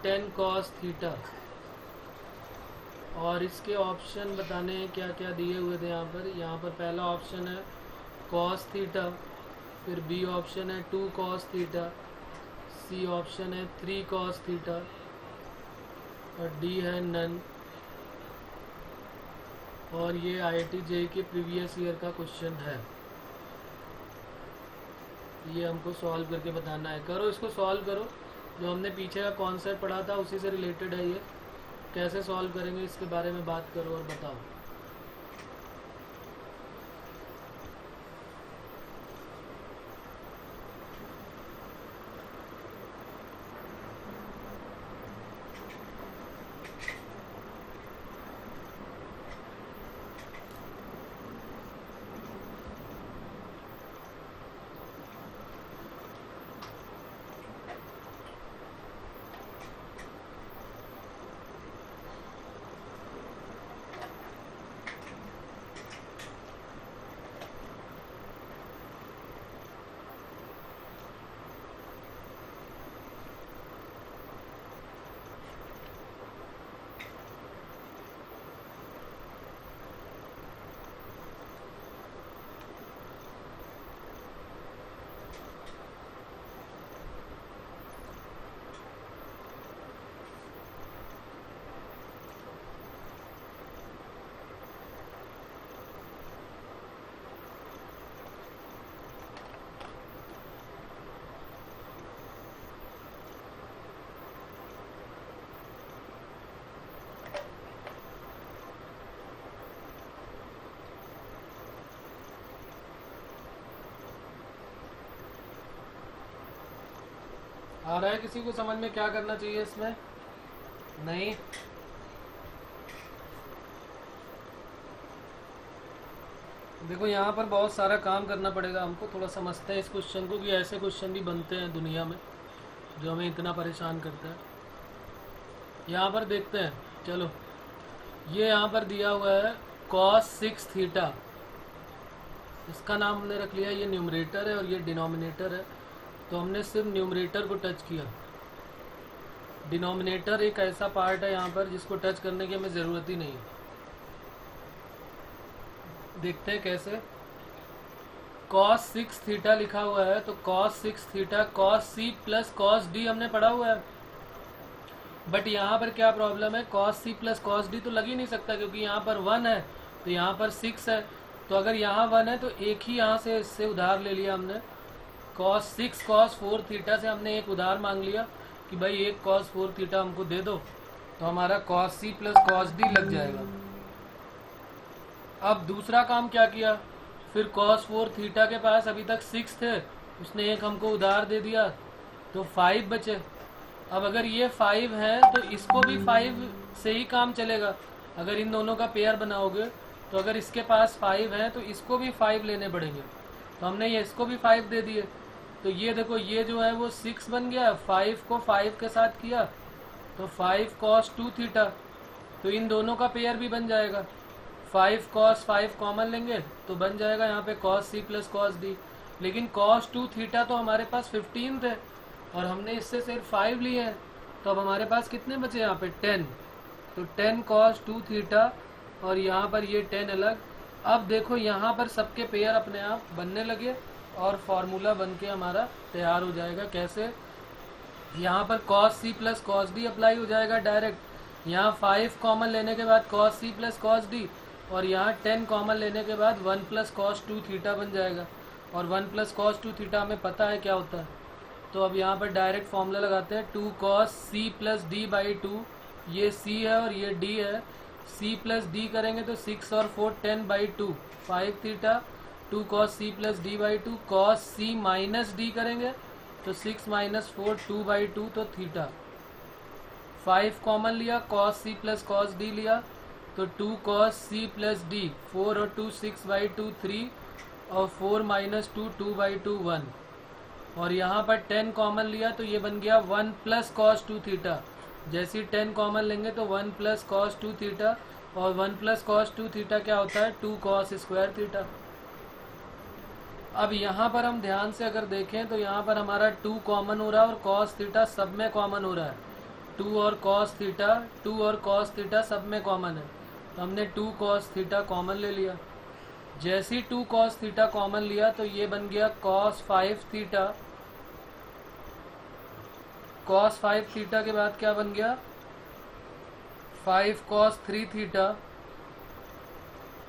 10 cos theta. और इसके ऑप्शन बताने हैं क्या क्या दिए हुए थे यहाँ पर पहला ऑप्शन है cos थीटा, फिर बी ऑप्शन है 2 cos थीटा, सी ऑप्शन है 3 cos थीटा और डी है नन। और ये IIT JEE के प्रीवियस ईयर का क्वेश्चन है, ये हमको सॉल्व करके बताना है। करो इसको, सॉल्व करो। जो हमने पीछे का कॉन्सेप्ट पढ़ा था उसी से रिलेटेड है ये, कैसे सॉल्व करेंगे इसके बारे में बात करो और बताओ। आ रहा है किसी को समझ में क्या करना चाहिए इसमें? नहीं? देखो यहाँ पर बहुत सारा काम करना पड़ेगा हमको। थोड़ा समझते हैं इस क्वेश्चन को कि ऐसे क्वेश्चन भी बनते हैं दुनिया में जो हमें इतना परेशान करता है। यहाँ पर देखते हैं, चलो ये यहाँ पर दिया हुआ है cos 6 थीटा, इसका नाम हमने रख लिया, ये न्यूमरेटर है और ये डिनोमिनेटर है। तो हमने सिर्फ न्यूमरेटर को टच किया। डिनोमिनेटर एक ऐसा पार्ट है यहाँ पर जिसको टच करने की हमें ज़रूरत ही नहीं है। देखते हैं कैसे। cos 6 थीटा लिखा हुआ है तो cos 6 theta cos c plus cos d हमने पढ़ा हुआ है। बट यहाँ पर क्या प्रॉब्लम है, cos c plus cos d तो लग ही नहीं सकता क्योंकि यहाँ पर 1 है तो यहाँ पर 6 है। तो अगर यहाँ 1 है तो एक ही यहाँ से इससे उधार ले लिया हमने। cos 6 cos 4 थीटा से हमने एक उधार मांग लिया कि भाई एक cos 4 थीटा हमको दे दो, तो हमारा cos c plus cos d लग जाएगा। अब दूसरा काम क्या किया, फिर cos 4 थीटा के पास अभी तक 6 थे, उसने एक हमको उधार दे दिया तो 5 बचे। अब अगर ये 5 है तो इसको भी 5 से ही काम चलेगा। अगर इन दोनों का पेयर बनाओगे तो अगर इसके पास 5 है तो इसको भी 5 लेने पड़ेंगे। तो हमने ये इसको भी 5 दे दिए। तो ये देखो ये जो है वो 6 बन गया, 5 को 5 के साथ किया तो 5 cos 2 थीटा, तो इन दोनों का पेयर भी बन जाएगा। 5 cos 5 कॉमन लेंगे तो बन जाएगा यहाँ पे cos c plus cos d। लेकिन cos 2 थीटा तो हमारे पास 15 थे और हमने इससे सिर्फ 5 लिए हैं, तो अब हमारे पास कितने बचे यहाँ पे 10। तो 10 cos 2 थीटा और यहाँ पर ये 10 अलग। अब देखो यहाँ पर सबके पेयर अपने आप बनने लगे और फॉर्मूला बन के हमारा तैयार हो जाएगा। कैसे, यहाँ पर cos c plus cos d apply हो जाएगा डायरेक्ट। यहाँ 5 कॉमन लेने के बाद cos c plus cos d, और यहाँ 10 कॉमन लेने के बाद 1 प्लस cos 2 थीटा बन जाएगा, और 1 प्लस cos 2 थीटा हमें पता है क्या होता है। तो अब यहाँ पर डायरेक्ट फॉर्मूला लगाते हैं, 2 cos c plus d by 2, ये c है और ये d है, c प्लस d करेंगे तो 6 और 4 10 by 2 5 theta, 2 cos c plus d by 2, cos c minus d करेंगे तो 6 माइनस 4 2 बाई 2 तो थीटा। 5 कॉमन लिया, cos c plus cos d लिया तो 2 cos c प्लस d, 4 और 2 6 बाई 2 3, और 4 माइनस 2 2 बाई 2 1, और यहाँ पर 10 कॉमन लिया तो ये बन गया 1 प्लस cos 2 थीटा। जैसे ही 10 कॉमन लेंगे तो 1 प्लस cos 2 थीटा, और 1 प्लस cos 2 थीटा क्या होता है, 2 cos स्क्वायर थीटा। अब यहाँ पर हम ध्यान से अगर देखें तो यहाँ पर हमारा 2 कॉमन हो रहा है और cos थीटा सब में कॉमन हो रहा है, 2 और cos थीटा, 2 और cos थीटा सब में कॉमन है, तो हमने 2 cos थीटा कॉमन ले लिया। जैसे ही 2 cos थीटा कॉमन लिया तो ये बन गया cos 5 थीटा, cos 5 थीटा के बाद क्या बन गया 5 cos 3 थीटा,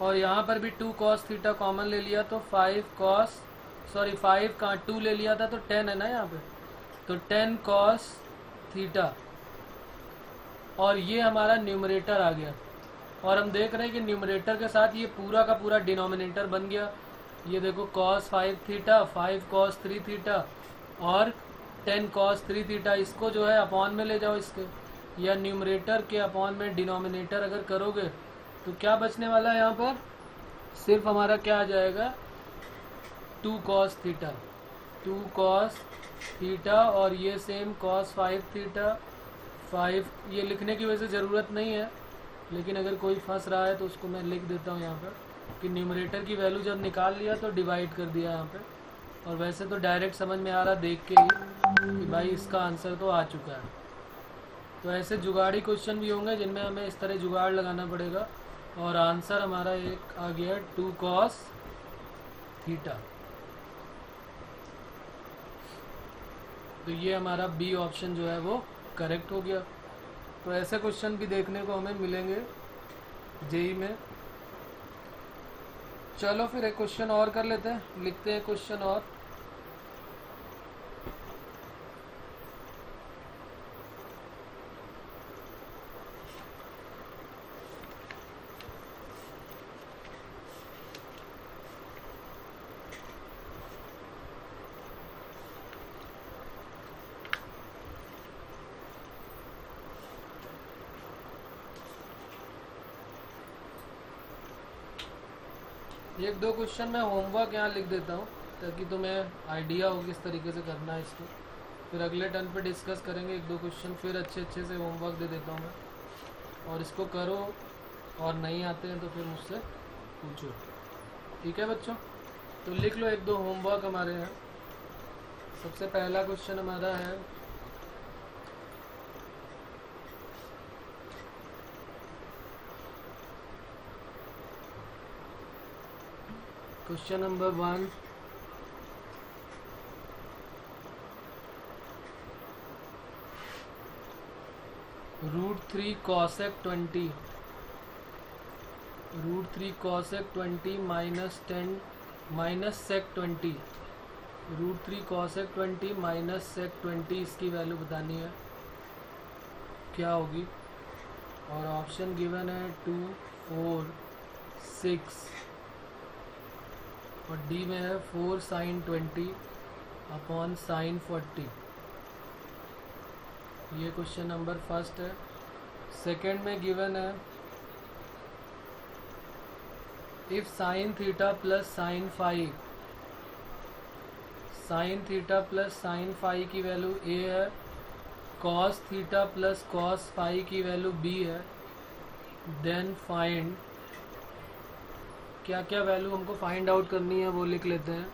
और यहाँ पर भी 2 cos थीटा कॉमन ले लिया तो 5 का 2 ले लिया था तो 10 है ना यहाँ पे, तो 10 cos थीटा, और ये हमारा न्यूमरेटर आ गया। और हम देख रहे हैं कि न्यूमरेटर के साथ ये पूरा का पूरा डिनोमिनेटर बन गया। ये देखो cos 5 थीटा, 5 cos 3 थीटा और 10 cos 3 थीटा, इसको जो है अपॉन में ले जाओ इसके, या न्यूमरेटर के अपॉन में डिनोमिनेटर अगर करोगे तो क्या बचने वाला है यहाँ पर, सिर्फ हमारा क्या आ जाएगा 2 cos थीटा, 2 cos थीटा, और ये सेम cos 5 थीटा 5, ये लिखने की वजह से ज़रूरत नहीं है, लेकिन अगर कोई फंस रहा है तो उसको मैं लिख देता हूँ यहाँ पर कि न्यूमरेटर की वैल्यू जब निकाल लिया तो डिवाइड कर दिया यहाँ पे, और वैसे तो डायरेक्ट समझ में आ रहा देख के ही कि भाई इसका आंसर तो आ चुका है। तो ऐसे जुगाड़ी क्वेश्चन भी होंगे जिनमें हमें इस तरह जुगाड़ लगाना पड़ेगा, और आंसर हमारा एक आ गया 2 cos थीटा। तो ये हमारा बी ऑप्शन जो है वो करेक्ट हो गया। तो ऐसे क्वेश्चन भी देखने को हमें मिलेंगे जेई में। चलो फिर एक क्वेश्चन और कर लेते हैं, लिखते हैं क्वेश्चन और। एक दो क्वेश्चन मैं होमवर्क यहाँ लिख देता हूँ ताकि तुम्हें आइडिया हो किस तरीके से करना है इसको, फिर अगले टर्न पे डिस्कस करेंगे। एक दो क्वेश्चन फिर अच्छे से होमवर्क दे देता हूँ मैं, और इसको करो, और नहीं आते हैं तो फिर मुझसे पूछो, ठीक है बच्चों। तो लिख लो एक दो होमवर्क हमारे यहाँ। सबसे पहला क्वेश्चन हमारा है question number 1, √3 cosec 20 minus 10 minus sec 20, √3 cosec 20 minus sec 20, इसकी वैल्यू बतानी है क्या होगी। और ऑप्शन गिवन है 2 4 6, और डी में है 4 sin 20 अपॉन sin 40। ये क्वेश्चन नंबर फर्स्ट है। सेकंड में गिवन है if sin theta plus sin phi, sin theta plus sin phi की वैल्यू a है, cos theta plus cos phi की वैल्यू b है, देन फाइंड, क्या क्या वैल्यू हमको फाइंड आउट करनी है वो लिख लेते हैं।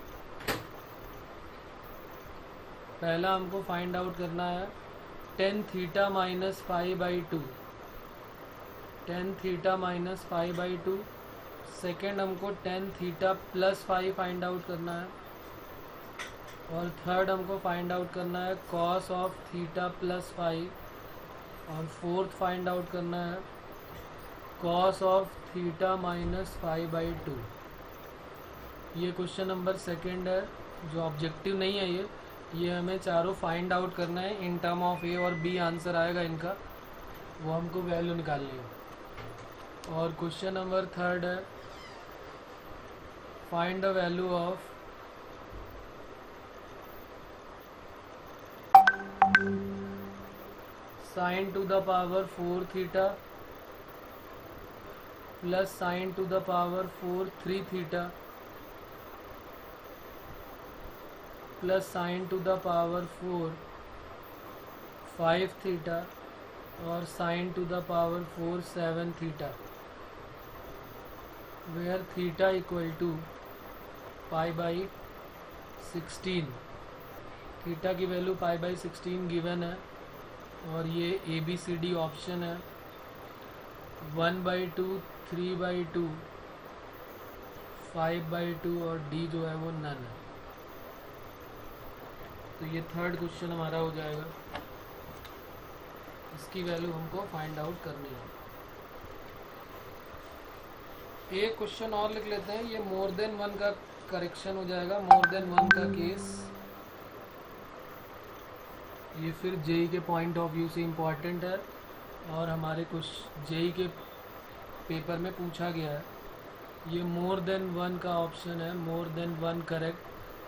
पहला हमको फाइंड आउट करना है tan theta minus phi by 2, tan theta minus phi by 2। Second हमको tan theta plus phi find out करना है, और थर्ड हमको फाइंड आउट करना है cos of theta plus phi, और फोर्थ फाइंड आउट करना है कॉस ऑफ थीटा माइनस 5/2। ये क्वेश्चन नंबर सेकंड है, जो ऑब्जेक्टिव नहीं है ये हमें चारों फाइंड आउट करना है इन टर्म ऑफ ए और बी आंसर आएगा इनका, वो हमको वैल्यू निकालनी है। और क्वेश्चन नंबर थर्ड है find the value of sine to the power 4 theta plus sine to the power 4 3 theta plus sine to the power 4 5 theta और sine to the power 4 7 theta, where theta equal to π/16। Theta की value π/16 given है और ये ABCD option है 1/2 3/2 5/2 और D जो है वो नन है। तो ये थर्ड क्वेश्चन हमारा हो जाएगा, इसकी वैल्यू हमको फाइंड आउट करनी है। एक क्वेश्चन और लिख लेते हैं, ये मोर देन वन का करेक्शन हो जाएगा, मोर देन वन का केस। ये फिर जेई के पॉइंट ऑफ व्यू से इम्पॉर्टेंट है और हमारे कुछ जेई के पेपर में पूछा गया है। ये मोर देन वन का ऑप्शन है, मोर देन वन करेक्ट,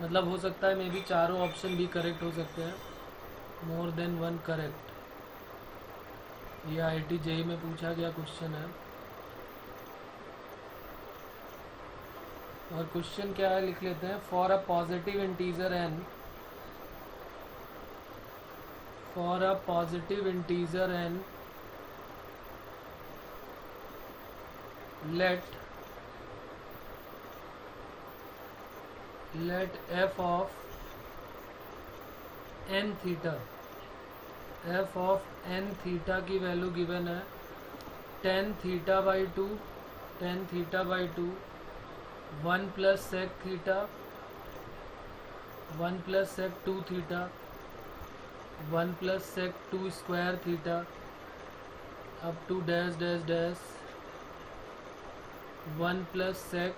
मतलब हो सकता है मे बी चारों ऑप्शन भी करेक्ट हो सकते हैं। मोर देन वन करेक्ट, ये IIT जेई में पूछा गया क्वेश्चन है। और क्वेश्चन क्या है लिख लेते हैं, for a positive integer n, for a positive integer n let f of n theta, f of n theta की वैल्यू गिवन है tan θ/2, tan θ/2 1 plus sec theta 1 plus sec 2 theta 1 plus sec 2 square theta up to dash dash dash 1 plus sec